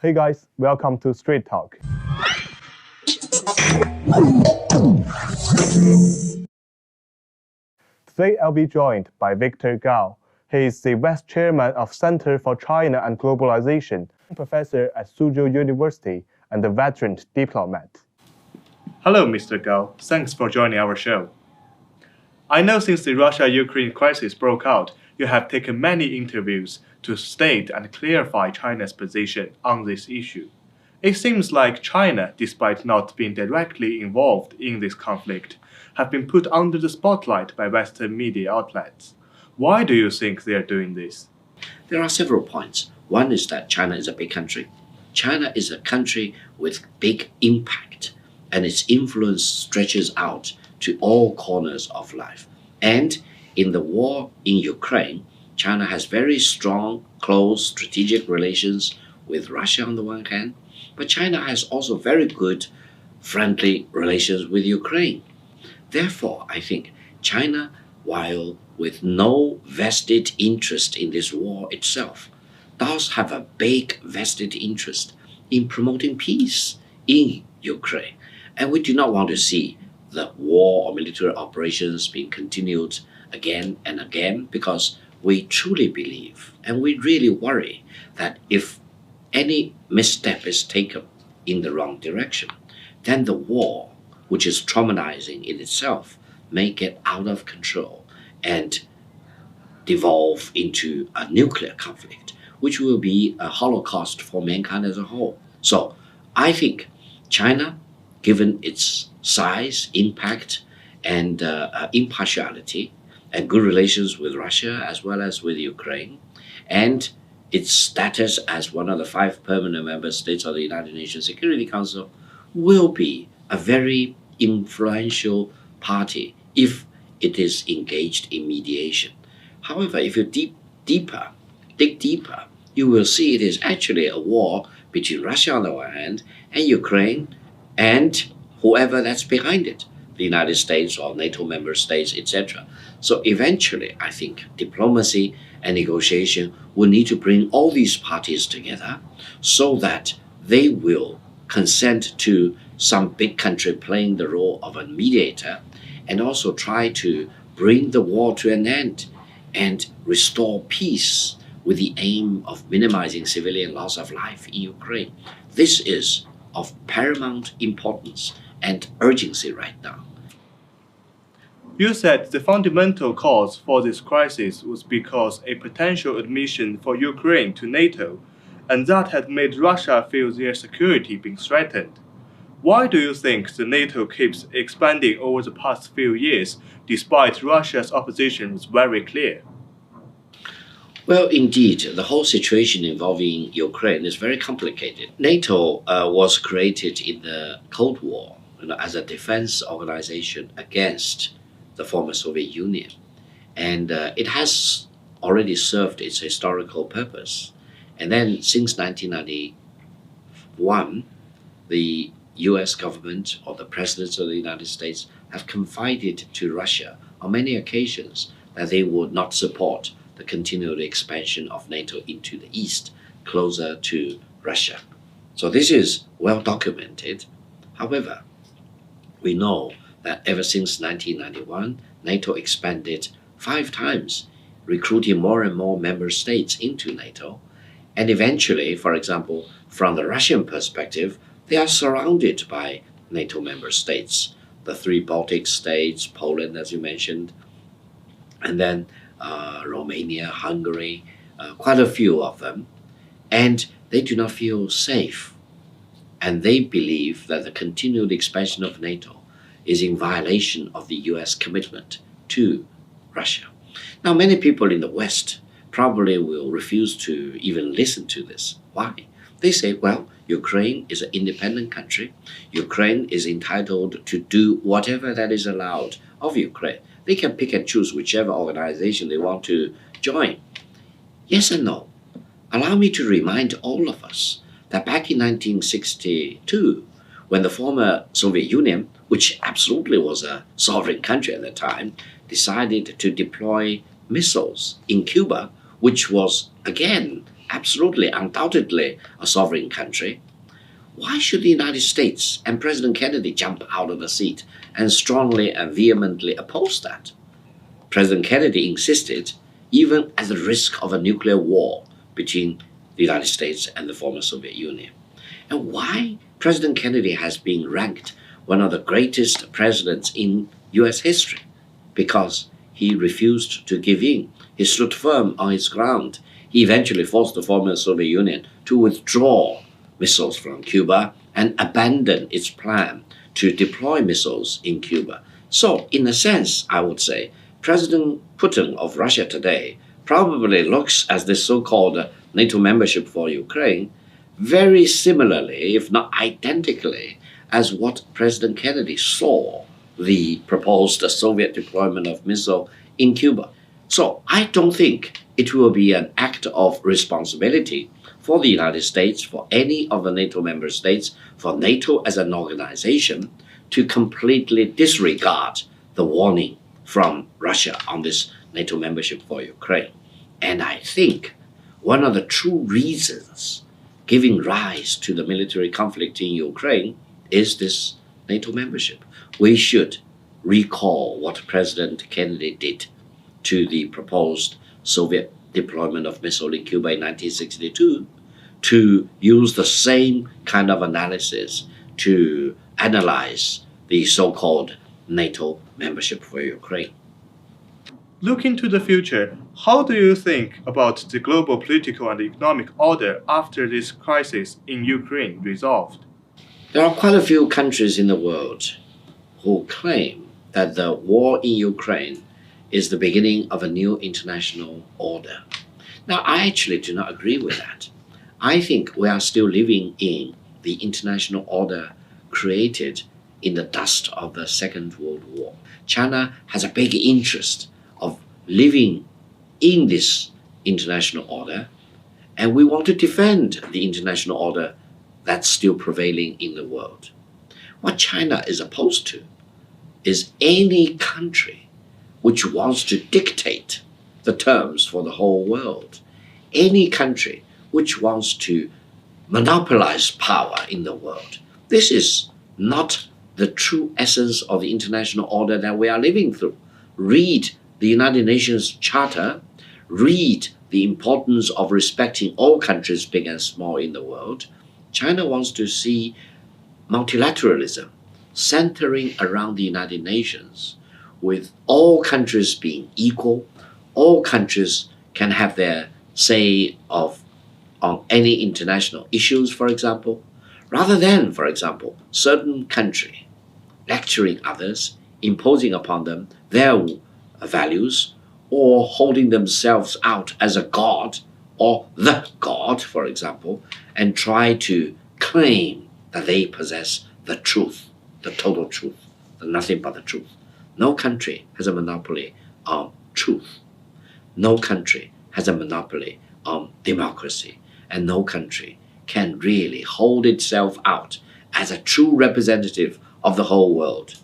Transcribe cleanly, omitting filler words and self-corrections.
Hey guys, welcome to StraightTalk. Today I'll be joined by Victor Gao. He is the Vice Chairman of Center for China and Globalization, professor at Suzhou University, and a veteran diplomat. Hello, Mr. Gao. Thanks for joining our show. I know since the Russia-Ukraine crisis broke out, you have taken many interviews to state and clarify China's position on this issue. It seems like China, despite not being directly involved in this conflict, have been put under the spotlight by Western media outlets. Why do you think they are doing this? There are several points. One is that China is a big country. China is a country with big impact, and its influence stretches out to all corners of life. And in the war in Ukraine, China has very strong, close strategic relations with Russia on the one hand, but China has also very good, friendly relations with Ukraine. Therefore, I think China, while with no vested interest in this war itself, does have a big vested interest in promoting peace in Ukraine. And we do not want to see the war or military operations being continued again and again, because we truly believe and we really worry that if any misstep is taken in the wrong direction, then the war, which is traumatizing in itself, may get out of control and devolve into a nuclear conflict, which will be a holocaust for mankind as a whole. So I think China, given its size, impact, and impartiality, and good relations with Russia as well as with Ukraine, and its status as one of the 5 permanent member states of the United Nations Security Council, will be a very influential party if it is engaged in mediation. However, if you dig deeper, you will see it is actually a war between Russia on the one hand and Ukraine and whoever that's behind it, the United States or NATO member states, etc. So eventually, I think diplomacy and negotiation will need to bring all these parties together so that they will consent to some big country playing the role of a mediator, and also try to bring the war to an end and restore peace with the aim of minimizing civilian loss of life in Ukraine. This is of paramount importance and urgency right now. You said the fundamental cause for this crisis was because a potential admission for Ukraine to NATO, and that had made Russia feel their security being threatened. Why do you think the NATO keeps expanding over the past few years, despite Russia's opposition was very clear? Well, indeed, the whole situation involving Ukraine is very complicated. NATO was created in the Cold War, as a defense organization against the former Soviet Union. And it has already served its historical purpose. And then since 1991, the US government or the presidents of the United States have confided to Russia on many occasions that they would not support the continued expansion of NATO into the east, closer to Russia. So this is well documented. However, we know that ever since 1991, NATO expanded 5 times, recruiting more and more member states into NATO. And eventually, for example, from the Russian perspective, they are surrounded by NATO member states, the 3 Baltic states, Poland, as you mentioned, and then Romania, Hungary, quite a few of them. And they do not feel safe. And they believe that the continued expansion of NATO is in violation of the US commitment to Russia. Now, many people in the West probably will refuse to even listen to this. Why? They say, well, Ukraine is an independent country. Ukraine is entitled to do whatever that is allowed of Ukraine. They can pick and choose whichever organization they want to join. Yes and no. Allow me to remind all of us that back in 1962, when the former Soviet Union, which absolutely was a sovereign country at the time, decided to deploy missiles in Cuba, which was, again, absolutely, undoubtedly a sovereign country, why should the United States and President Kennedy jump out of the seat and strongly and vehemently oppose that? President Kennedy insisted, even at the risk of a nuclear war between the United States and the former Soviet Union. And why President Kennedy has been ranked one of the greatest presidents in US history? Because he refused to give in. He stood firm on his ground. He eventually forced the former Soviet Union to withdraw missiles from Cuba and abandon its plan to deploy missiles in Cuba. So, in a sense, I would say, President Putin of Russia today probably looks at this so-called NATO membership for Ukraine very similarly, if not identically, as what President Kennedy saw the proposed Soviet deployment of missiles in Cuba. So I don't think it will be an act of responsibility for the United States, for any of the NATO member states, for NATO as an organization to completely disregard the warning from Russia on this NATO membership for Ukraine. And I think one of the true reasons giving rise to the military conflict in Ukraine is this NATO membership. We should recall what President Kennedy did to the proposed Soviet deployment of missiles in Cuba in 1962 to use the same kind of analysis to analyze the so-called NATO membership for Ukraine. Looking to the future, how do you think about the global political and economic order after this crisis in Ukraine resolved? There are quite a few countries in the world who claim that the war in Ukraine is the beginning of a new international order. Now, I actually do not agree with that. I think we are still living in the international order created in the dust of the Second World War. China has a big interest of living in this international order, and we want to defend the international order that's still prevailing in the world. What China is opposed to is any country which wants to dictate the terms for the whole world, any country which wants to monopolize power in the world. This is not the true essence of the international order that we are living through. Read the United Nations Charter, read the importance of respecting all countries, big and small, in the world. China wants to see multilateralism centering around the United Nations, with all countries being equal. All countries can have their say on any international issues, for example, rather than, for example, certain country lecturing others, imposing upon them their values, or holding themselves out as a god or the god, for example, and try to claim that they possess the truth, the total truth, the nothing but the truth. No country has a monopoly on truth. No country has a monopoly on democracy. And no country can really hold itself out as a true representative of the whole world.